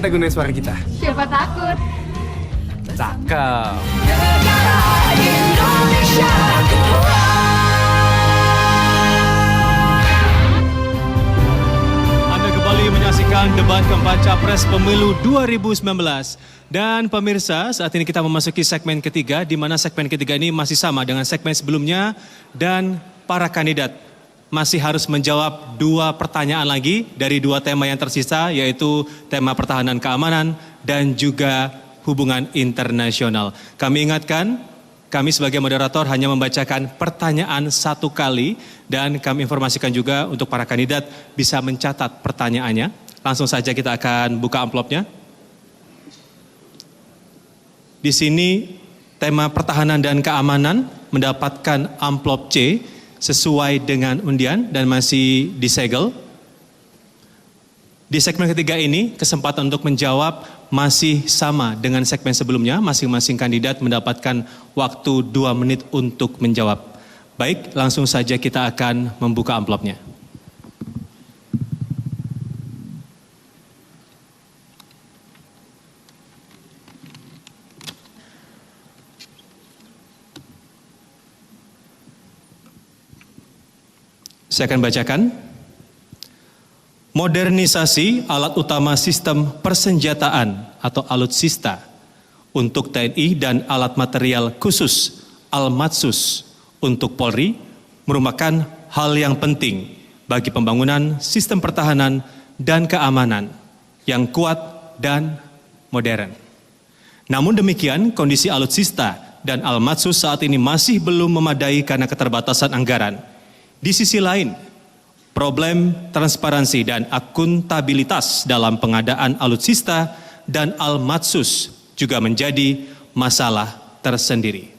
kita gunain suara kita? Siapa takut? Cakep. Anda kembali menyaksikan debat keempat Capres Pemilu 2019. Dan pemirsa, saat ini kita memasuki segmen ketiga, di mana segmen ketiga ini masih sama dengan segmen sebelumnya. Dan para kandidat masih harus menjawab 2 pertanyaan lagi dari 2 tema yang tersisa, yaitu tema pertahanan keamanan dan juga hubungan internasional. Kami ingatkan, kami sebagai moderator hanya membacakan pertanyaan 1 kali dan kami informasikan juga untuk para kandidat bisa mencatat pertanyaannya. Langsung saja kita akan buka amplopnya. Di sini tema pertahanan dan keamanan mendapatkan amplop C sesuai dengan undian dan masih disegel. Di segmen ketiga ini kesempatan untuk menjawab masih sama dengan segmen sebelumnya. Masing-masing kandidat mendapatkan waktu 2 menit untuk menjawab. Baik, langsung saja kita akan membuka amplopnya. Saya akan bacakan. Modernisasi alat utama sistem persenjataan atau alutsista untuk TNI dan alat material khusus Almatsus untuk Polri merupakan hal yang penting bagi pembangunan sistem pertahanan dan keamanan yang kuat dan modern. Namun demikian, kondisi alutsista dan Almatsus saat ini masih belum memadai karena keterbatasan anggaran. Di sisi lain, problem transparansi dan akuntabilitas dalam pengadaan alutsista dan Almatsus juga menjadi masalah tersendiri.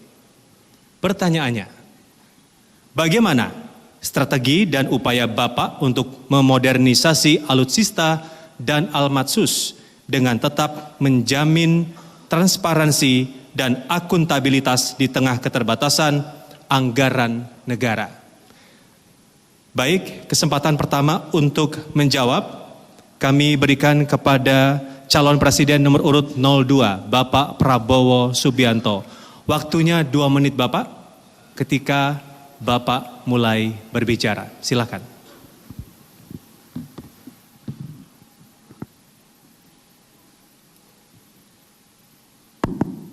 Pertanyaannya, bagaimana strategi dan upaya Bapak untuk memodernisasi alutsista dan Almatsus dengan tetap menjamin transparansi dan akuntabilitas di tengah keterbatasan anggaran negara? Baik, kesempatan pertama untuk menjawab kami berikan kepada calon presiden nomor urut 02, Bapak Prabowo Subianto. Waktunya 2 menit Bapak, ketika Bapak mulai berbicara. Silakan.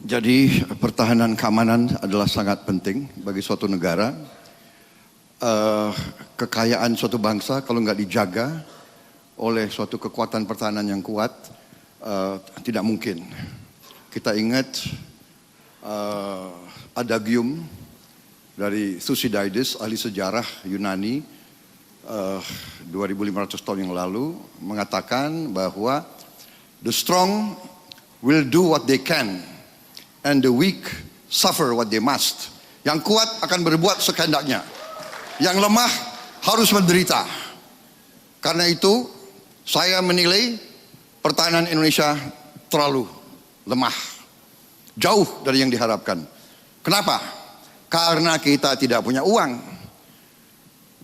Jadi pertahanan keamanan adalah sangat penting bagi suatu negara. Kekayaan suatu bangsa kalau nggak dijaga oleh suatu kekuatan pertahanan yang kuat, tidak mungkin. Kita ingat adagium dari Thucydides, ahli sejarah Yunani, 2500 tahun yang lalu, mengatakan bahwa the strong will do what they can and the weak suffer what they must. Yang kuat akan berbuat sekehendaknya, yang lemah harus menderita. Karena itu saya menilai pertahanan Indonesia terlalu lemah, jauh dari yang diharapkan. Kenapa? Karena kita tidak punya uang.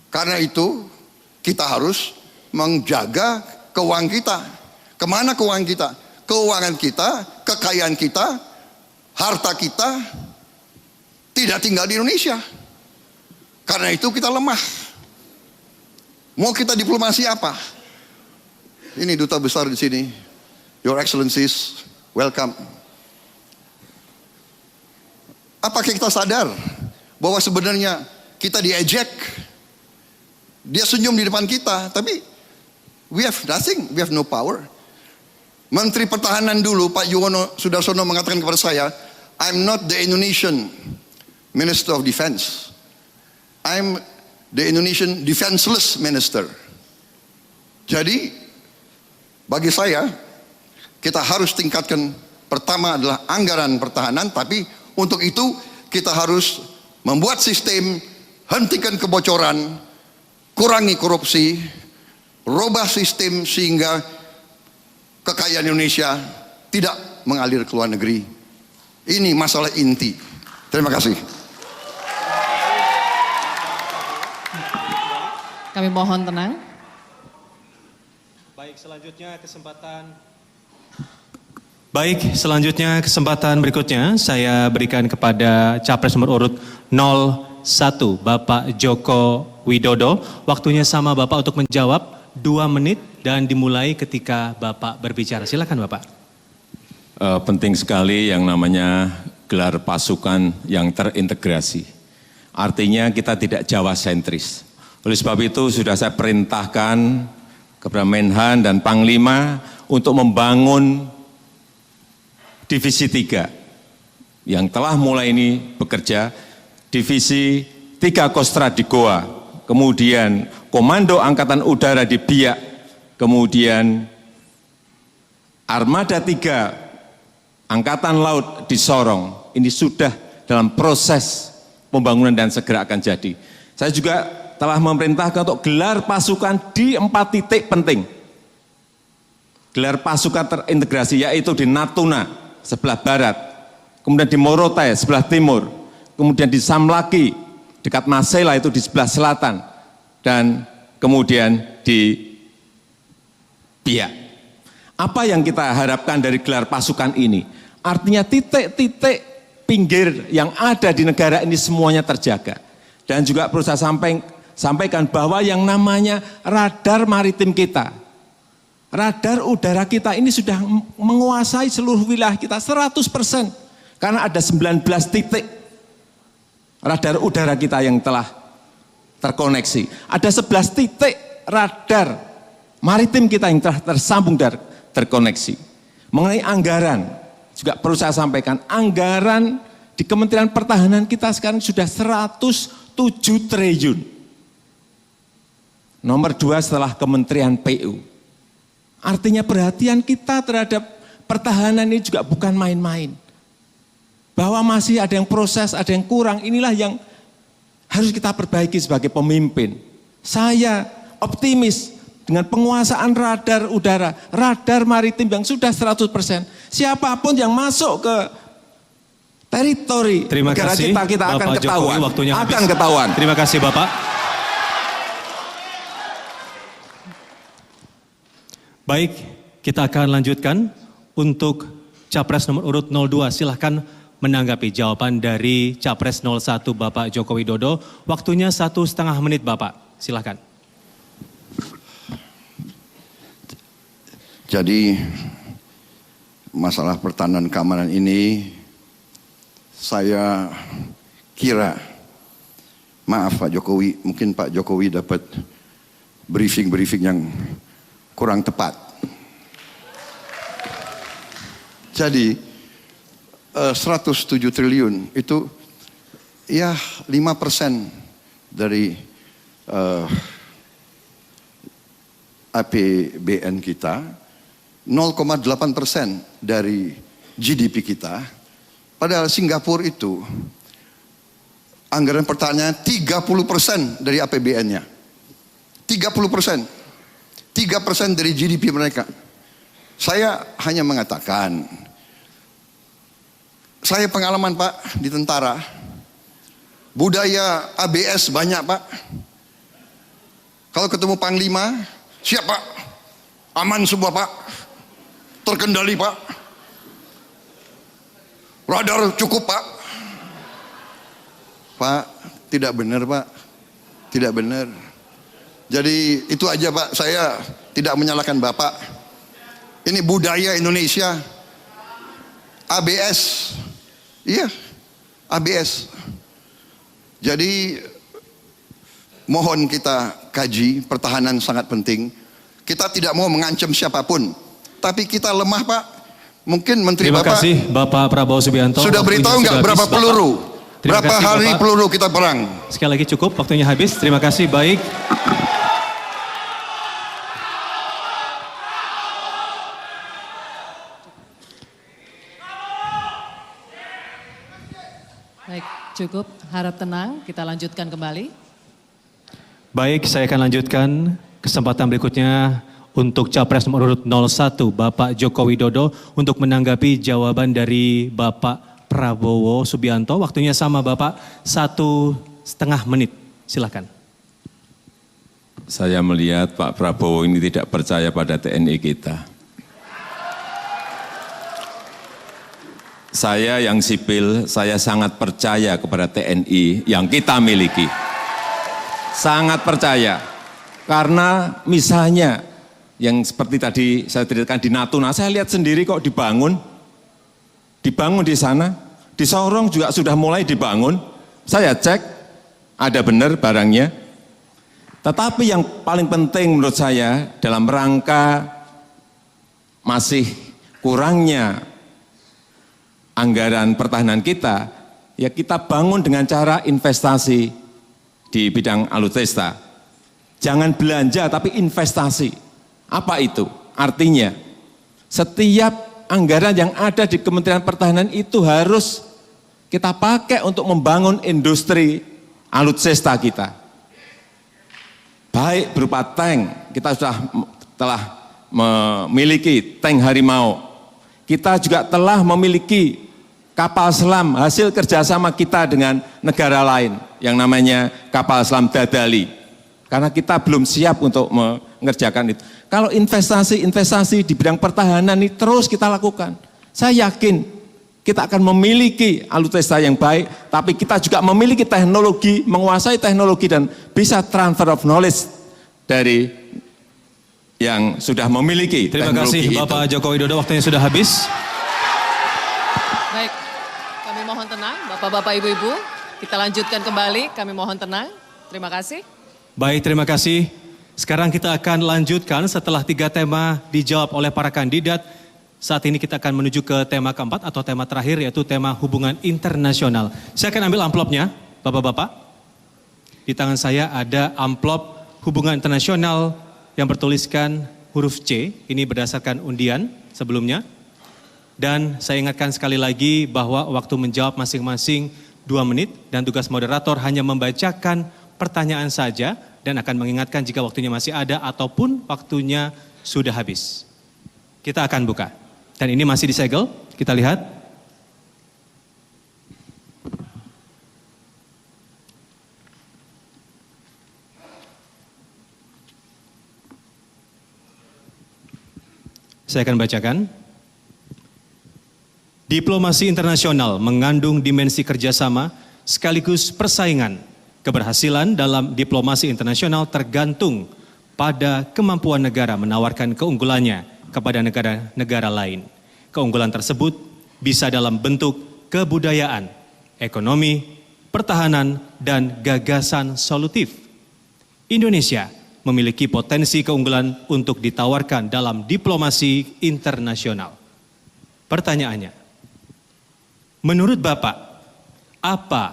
Karena itu kita harus menjaga keuangan kita. Kemana keuangan kita? Keuangan kita, kekayaan kita, harta kita tidak tinggal di Indonesia. Karena itu kita lemah. Mau kita diplomasi apa? Ini duta besar di sini. Your Excellencies, welcome. Apakah kita sadar bahwa sebenarnya kita diejek? Dia senyum di depan kita, tapi we have nothing, we have no power. Menteri Pertahanan dulu, Pak Yuwono Sudarsono mengatakan kepada saya, I'm not the Indonesian Minister of Defense. I'm the Indonesian Defenseless Minister. Jadi, bagi saya, kita harus tingkatkan, pertama adalah anggaran pertahanan, tapi untuk itu kita harus membuat sistem, hentikan kebocoran, kurangi korupsi, rubah sistem sehingga kekayaan Indonesia tidak mengalir ke luar negeri. Ini masalah inti. Terima kasih. Kami mohon tenang. Baik, selanjutnya kesempatan Baik, selanjutnya kesempatan berikutnya saya berikan kepada Capres nomor urut 01 Bapak Joko Widodo. Waktunya sama Bapak untuk menjawab 2 menit dan dimulai ketika Bapak berbicara. Silakan Bapak. Penting sekali yang namanya gelar pasukan yang terintegrasi. Artinya kita tidak Jawa sentris. Oleh sebab itu sudah saya perintahkan kepada Menhan dan Panglima untuk membangun Divisi 3 yang telah mulai ini bekerja, Divisi 3 Kostra di Goa, kemudian Komando Angkatan Udara di Biak, kemudian Armada 3 Angkatan Laut di Sorong. Ini sudah dalam proses pembangunan dan segera akan jadi. Saya juga telah memerintahkan untuk gelar pasukan di 4 titik penting. Gelar pasukan terintegrasi yaitu di Natuna sebelah barat, kemudian di Morotai sebelah timur, kemudian di Samlaki dekat Masela itu di sebelah selatan, dan kemudian di Biak. Apa yang kita harapkan dari gelar pasukan ini? Artinya titik-titik pinggir yang ada di negara ini semuanya terjaga. Dan juga perlu saya sampaikan bahwa yang namanya radar maritim kita, radar udara kita ini sudah menguasai seluruh wilayah kita 100%. Karena ada 19 titik radar udara kita yang telah terkoneksi. Ada 11 titik radar maritim kita yang telah tersambung dan terkoneksi. Mengenai anggaran, juga perlu saya sampaikan, anggaran di Kementerian Pertahanan kita sekarang sudah 107 triliun. Nomor 2 setelah Kementerian PU. Artinya perhatian kita terhadap pertahanan ini juga bukan main-main. Bahwa masih ada yang proses, ada yang kurang, inilah yang harus kita perbaiki sebagai pemimpin. Saya optimis dengan penguasaan radar udara, radar maritim yang sudah 100%. Siapapun yang masuk ke teritori negara kita akan Bapak ketahuan. Jokowi, waktunya habis. Akan ketahuan. Terima kasih Bapak. Baik, kita akan lanjutkan untuk Capres nomor urut 02. Silahkan menanggapi jawaban dari Capres 01 Bapak Joko Widodo. Waktunya 1,5 menit Bapak, silahkan. Jadi masalah pertahanan keamanan ini saya kira, maaf Pak Jokowi, mungkin Pak Jokowi dapat briefing yang kurang tepat. Jadi 107 triliun itu ya 5% dari APBN kita, 0,8% dari GDP kita. Padahal Singapura itu anggaran pertahanan 30% dari APBN-nya. 30%. 3% dari GDP mereka. Saya hanya mengatakan, saya pengalaman Pak di tentara, budaya ABS banyak Pak. Kalau ketemu Panglima, siap Pak, aman semua Pak, terkendali Pak, radar cukup Pak. Pak, tidak benar Pak, tidak benar. Jadi itu aja Pak, saya tidak menyalahkan Bapak. Ini budaya Indonesia. ABS. Iya, ABS. Jadi mohon kita kaji, pertahanan sangat penting. Kita tidak mau mengancam siapapun. Tapi kita lemah Pak. Mungkin Menteri Terima Bapak kasih Bapak Prabowo Subianto. sudah beritahu nggak berapa habis, peluru? Terima Berapa kasih, hari Bapak. peluru kita perang? Sekali lagi cukup, waktunya habis. Terima kasih, baik. Baik, cukup. Harap tenang, kita lanjutkan kembali. Baik, saya akan lanjutkan kesempatan berikutnya untuk Capres nomor urut 01 Bapak Joko Widodo untuk menanggapi jawaban dari Bapak Prabowo Subianto. Waktunya sama Bapak, 1,5 menit. Silakan. Saya melihat Pak Prabowo ini tidak percaya pada TNI kita. saya yang sipil, saya sangat percaya kepada TNI yang kita miliki. Sangat percaya. Karena misalnya yang seperti tadi saya ceritakan di Natuna, saya lihat sendiri kok dibangun di sana, di Sorong juga sudah mulai dibangun, saya cek, ada benar barangnya. Tetapi yang paling penting menurut saya dalam rangka masih kurangnya anggaran pertahanan kita, ya kita bangun dengan cara investasi di bidang alutsista. Jangan belanja tapi investasi. Apa itu? Artinya setiap anggaran yang ada di Kementerian Pertahanan itu harus kita pakai untuk membangun industri alutsista kita. Baik berupa tank, kita telah memiliki tank Harimau. Kita juga telah memiliki kapal selam hasil kerjasama kita dengan negara lain yang namanya kapal selam Dadali. Karena kita belum siap untuk mengerjakan itu. Kalau investasi di bidang pertahanan ini terus kita lakukan. Saya yakin kita akan memiliki alutsista yang baik, tapi kita juga memiliki teknologi, menguasai teknologi dan bisa transfer of knowledge dari yang sudah memiliki Terima teknologi kasih Bapak Joko Widodo, waktunya sudah habis. Baik, kami mohon tenang, Bapak-Bapak, Ibu-Ibu. Kita lanjutkan kembali, kami mohon tenang. Terima kasih. Baik, terima kasih. Sekarang kita akan lanjutkan setelah 3 tema dijawab oleh para kandidat. Saat ini kita akan menuju ke tema keempat atau tema terakhir, yaitu tema hubungan internasional. Saya akan ambil amplopnya, Bapak-Bapak. Di tangan saya ada amplop hubungan internasional yang bertuliskan huruf C. Ini berdasarkan undian sebelumnya. Dan saya ingatkan sekali lagi bahwa waktu menjawab masing-masing 2 menit dan tugas moderator hanya membacakan pertanyaan saja dan akan mengingatkan jika waktunya masih ada ataupun waktunya sudah habis. Kita akan buka. Dan ini masih disegel, kita lihat. Saya akan bacakan. Diplomasi internasional mengandung dimensi kerjasama sekaligus persaingan. Keberhasilan dalam diplomasi internasional tergantung pada kemampuan negara menawarkan keunggulannya kepada negara-negara lain. Keunggulan tersebut bisa dalam bentuk kebudayaan, ekonomi, pertahanan, dan gagasan solutif. Indonesia memiliki potensi keunggulan untuk ditawarkan dalam diplomasi internasional. Pertanyaannya, menurut Bapak, apa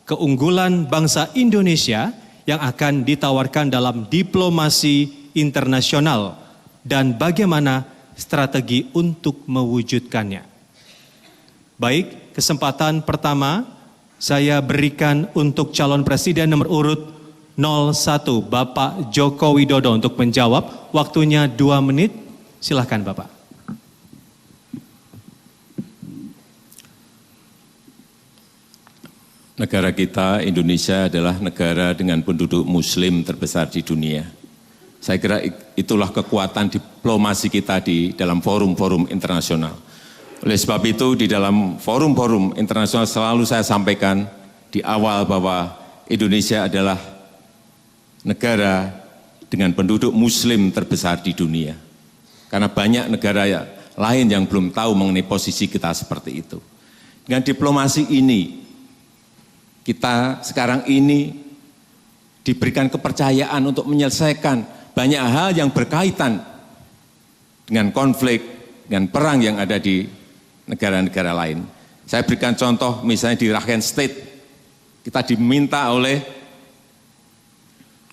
keunggulan bangsa Indonesia yang akan ditawarkan dalam diplomasi internasional dan bagaimana strategi untuk mewujudkannya? Baik, kesempatan pertama saya berikan untuk calon presiden nomor urut 01 Bapak Joko Widodo untuk menjawab. Waktunya 2 menit, silahkan Bapak. Negara kita, Indonesia adalah negara dengan penduduk muslim terbesar di dunia. Saya kira itulah kekuatan diplomasi kita di dalam forum-forum internasional. Oleh sebab itu di dalam forum-forum internasional selalu saya sampaikan di awal bahwa Indonesia adalah negara dengan penduduk muslim terbesar di dunia. Karena banyak negara lain yang belum tahu mengenai posisi kita seperti itu. Dengan diplomasi ini, kita sekarang ini diberikan kepercayaan untuk menyelesaikan banyak hal yang berkaitan dengan konflik, dengan perang yang ada di negara-negara lain. Saya berikan contoh misalnya di Rakhine State, kita diminta oleh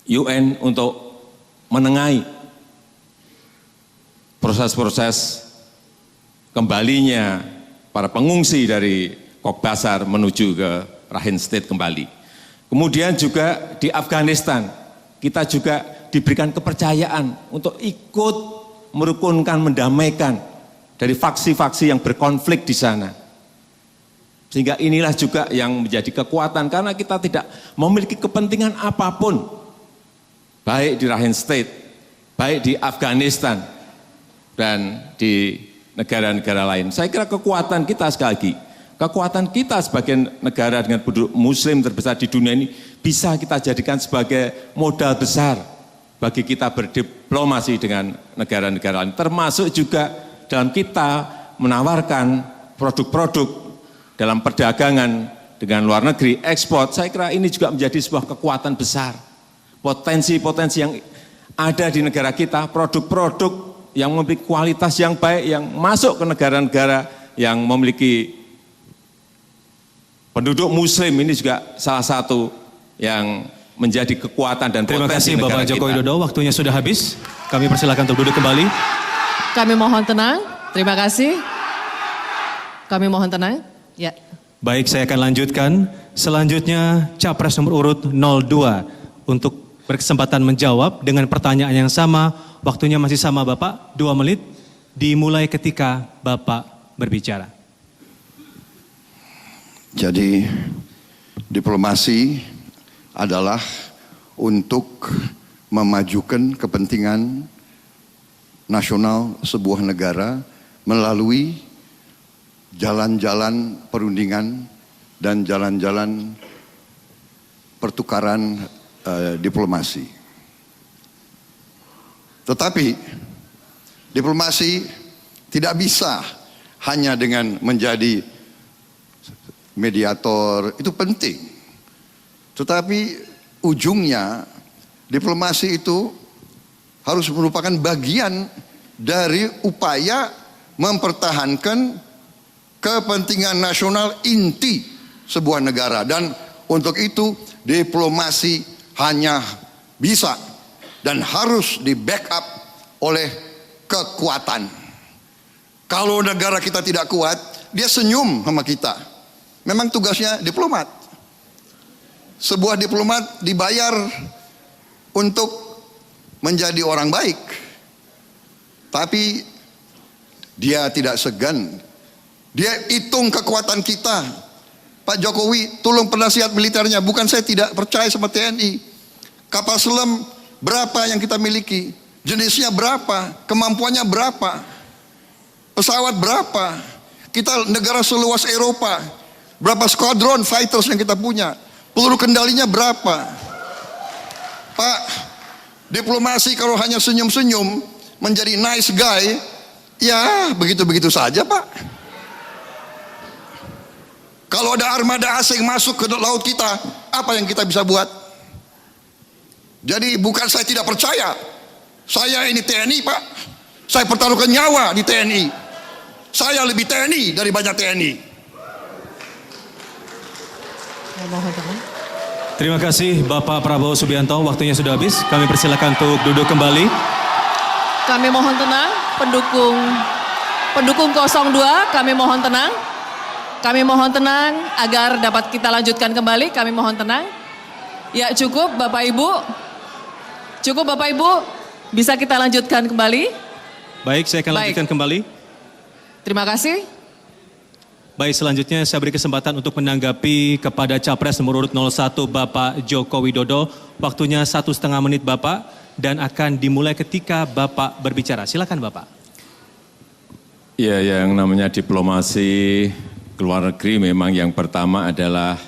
UN untuk menengahi proses-proses kembalinya para pengungsi dari Kogbasar menuju ke Rakhine State kembali. Kemudian juga di Afghanistan, kita juga diberikan kepercayaan untuk ikut merukunkan, mendamaikan dari faksi-faksi yang berkonflik di sana. Sehingga inilah juga yang menjadi kekuatan karena kita tidak memiliki kepentingan apapun, baik di Rakhine State, baik di Afghanistan, dan di negara-negara lain. Saya kira kekuatan kita sekali lagi kekuatan kita sebagai negara dengan penduduk muslim terbesar di dunia ini bisa kita jadikan sebagai modal besar bagi kita berdiplomasi dengan negara-negara lain. Termasuk juga dalam kita menawarkan produk-produk dalam perdagangan dengan luar negeri, ekspor. Saya kira ini juga menjadi sebuah kekuatan besar. Potensi-potensi yang ada di negara kita, produk-produk yang memiliki kualitas yang baik, yang masuk ke negara-negara yang memiliki penduduk muslim, ini juga salah satu yang menjadi kekuatan dan Terima potensi kasih negara Bapak Joko kita. Widodo, waktunya sudah habis. Kami persilakan untuk duduk kembali. Kami mohon tenang. Terima kasih. Kami mohon tenang. Ya. Baik, saya akan lanjutkan. Selanjutnya Capres nomor urut 02 untuk berkesempatan menjawab dengan pertanyaan yang sama. Waktunya masih sama Bapak, 2 menit. Dimulai ketika Bapak berbicara. Jadi diplomasi adalah untuk memajukan kepentingan nasional sebuah negara melalui jalan-jalan perundingan dan jalan-jalan pertukaran diplomasi. Tetapi diplomasi tidak bisa hanya dengan menjadi mediator, itu penting. Tetapi ujungnya diplomasi itu harus merupakan bagian dari upaya mempertahankan kepentingan nasional inti sebuah negara. Dan untuk itu diplomasi hanya bisa dan harus di backup oleh kekuatan. Kalau negara kita tidak kuat, dia senyum sama kita. Memang tugasnya diplomat. Sebuah diplomat dibayar untuk menjadi orang baik. Tapi dia tidak segan. Dia hitung kekuatan kita. Pak Jokowi, tolong penasihat militernya. Bukan saya tidak percaya sama TNI. Kapal selam berapa yang kita miliki? Jenisnya berapa? Kemampuannya berapa? Pesawat berapa? Kita negara seluas Eropa. Berapa squadron fighters yang kita punya? Peluru kendalinya berapa? Pak, diplomasi kalau hanya senyum-senyum menjadi nice guy, ya begitu-begitu saja Pak. Kalau ada armada asing masuk ke laut kita, apa yang kita bisa buat? Jadi bukan saya tidak percaya, saya ini TNI Pak, saya pertaruhkan nyawa di TNI, saya lebih TNI dari banyak TNI. Mohon tenang. Terima kasih Bapak Prabowo Subianto, waktunya sudah habis. Kami persilakan untuk duduk kembali. Kami mohon tenang. Pendukung 02, kami mohon tenang. Kami mohon tenang agar dapat kita lanjutkan kembali. Kami mohon tenang. Ya cukup Bapak Ibu. Cukup Bapak Ibu. Bisa kita lanjutkan kembali. Baik, saya akan lanjutkan kembali. Terima kasih. Baik, selanjutnya saya beri kesempatan untuk menanggapi kepada Capres nomor urut 01 Bapak Joko Widodo. Waktunya 1,5 menit Bapak dan akan dimulai ketika Bapak berbicara. Silakan Bapak. Ya, yang namanya diplomasi ke luar negeri memang yang pertama adalah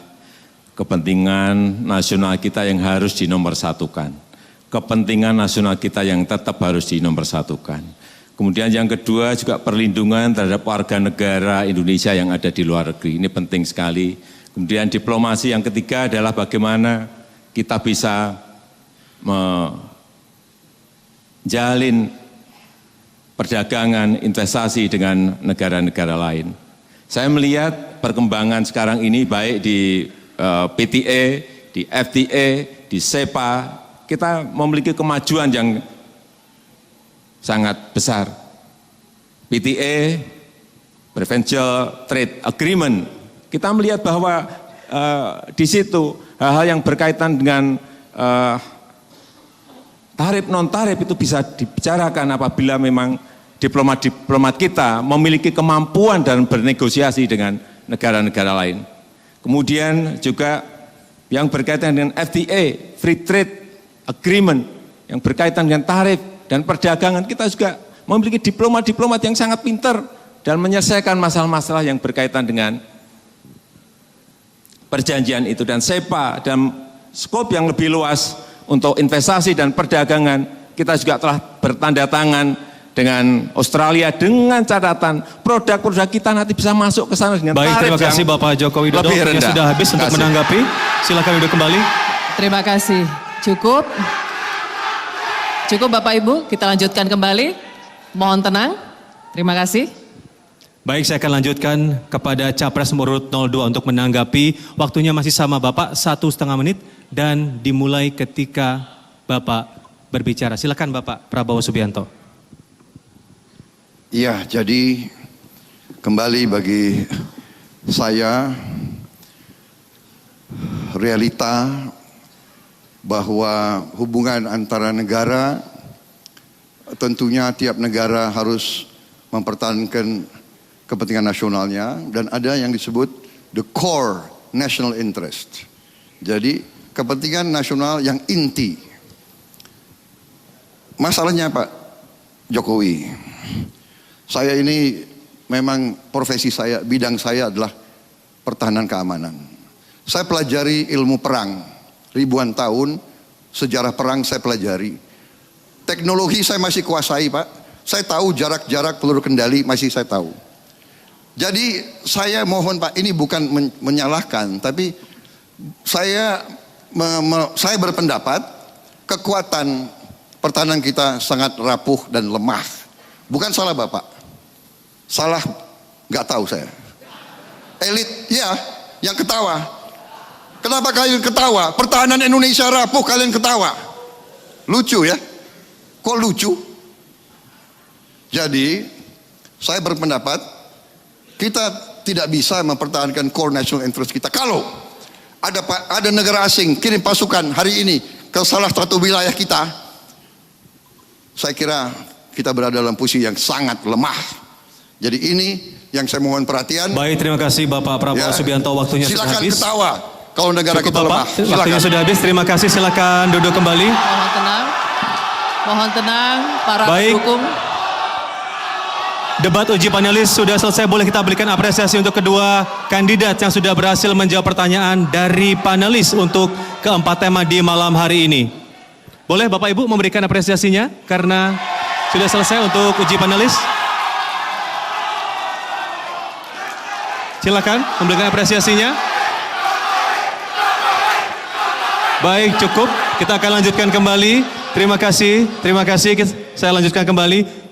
kepentingan nasional kita yang harus dinomorsatukan. Kepentingan nasional kita yang tetap harus dinomorsatukan. Kemudian yang kedua juga perlindungan terhadap warga negara Indonesia yang ada di luar negeri. Ini penting sekali. Kemudian diplomasi yang ketiga adalah bagaimana kita bisa menjalin perdagangan, investasi dengan negara-negara lain. Saya melihat perkembangan sekarang ini baik di PTA, di FTA, di SEPA, kita memiliki kemajuan yang sangat besar. PTA, Preferential Trade Agreement, kita melihat bahwa di situ hal-hal yang berkaitan dengan tarif non-tarif itu bisa dibicarakan apabila memang diplomat-diplomat kita memiliki kemampuan dalam bernegosiasi dengan negara-negara lain. Kemudian juga yang berkaitan dengan FTA, Free Trade Agreement, yang berkaitan dengan tarif dan perdagangan, kita juga memiliki diplomat-diplomat yang sangat pintar dan menyelesaikan masalah-masalah yang berkaitan dengan perjanjian itu. Dan SEPA dalam skop yang lebih luas untuk investasi dan perdagangan, kita juga telah bertanda tangan dengan Australia dengan catatan produk-produk kita nanti bisa masuk ke sana dengan Baik, tarif terima kasih yang Bapak Joko Widodo. lebih Waktunya rendah. sudah habis untuk Terima kasih. menanggapi. Silakan duduk kembali. Terima kasih. Cukup. Cukup Bapak Ibu, kita lanjutkan kembali. Mohon tenang. Terima kasih. Baik, saya akan lanjutkan kepada Capres nomor urut 02 untuk menanggapi. Waktunya masih sama Bapak, 1,5 menit dan dimulai ketika Bapak berbicara. Silakan Bapak Prabowo Subianto. Iya, jadi kembali bagi saya realita bahwa hubungan antara negara, tentunya tiap negara harus mempertahankan kepentingan nasionalnya dan ada yang disebut the core national interest. Jadi kepentingan nasional yang inti. Masalahnya Pak Jokowi, saya ini memang profesi saya, bidang saya adalah pertahanan keamanan. Saya pelajari ilmu perang, ribuan tahun sejarah perang saya pelajari. Teknologi saya masih kuasai Pak, saya tahu jarak-jarak peluru kendali masih saya tahu. Jadi saya mohon Pak, ini bukan menyalahkan, tapi saya berpendapat kekuatan pertahanan kita sangat rapuh dan lemah. Bukan salah Bapak, salah nggak tahu saya. Elit ya yang ketawa. Kenapa kalian ketawa? Pertahanan Indonesia rapuh, kalian ketawa. Lucu ya? Kok lucu? Jadi saya berpendapat kita tidak bisa mempertahankan core national interest kita kalau ada negara asing kirim pasukan hari ini ke salah satu wilayah kita. Saya kira kita berada dalam posisi yang sangat lemah. Jadi ini yang saya mohon perhatian. Baik, terima kasih Bapak Prabowo Subianto. Waktunya sudah silakan habis. ketawa kalau negara Cukup kita Bapak, lemah. waktunya Silakan. sudah habis. Terima kasih, silakan duduk kembali. Mohon tenang. Mohon tenang para Baik. pendukung. Debat uji panelis sudah selesai, boleh kita berikan apresiasi untuk kedua kandidat yang sudah berhasil menjawab pertanyaan dari panelis untuk keempat tema di malam hari ini. Boleh Bapak Ibu memberikan apresiasinya karena sudah selesai untuk uji panelis. Silakan memberikan apresiasinya. Baik, cukup. Kita akan lanjutkan kembali. Terima kasih. Saya lanjutkan kembali.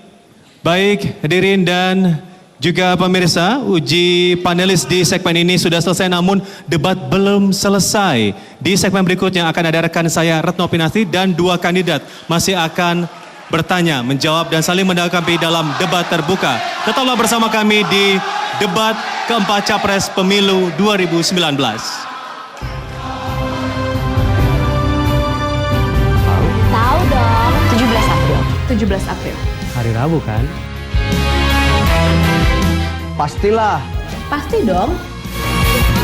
Baik, hadirin dan juga pemirsa, uji panelis di segmen ini sudah selesai namun debat belum selesai. Di segmen berikutnya akan ada rekan saya Retno Pinasti dan dua kandidat masih akan bertanya, menjawab dan saling menanggapi dalam debat terbuka. Tetaplah bersama kami di debat keempat Capres Pemilu 2019. Tahu dong. 17 April. 17 April. Hari Rabu kan? Pastilah, Pasti dong.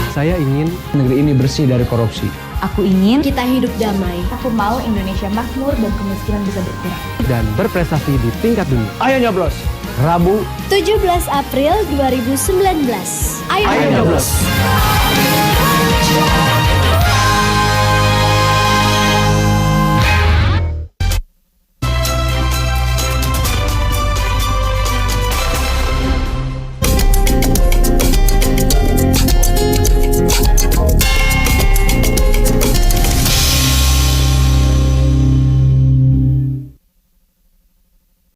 Saya ingin negeri ini bersih dari korupsi Aku ingin kita hidup damai. Aku mau Indonesia makmur dan kemiskinan bisa berkurang. dan berprestasi di tingkat dunia. ayo nyoblos. Rabu, 17 April 2019. Ayo, ayo nyoblos.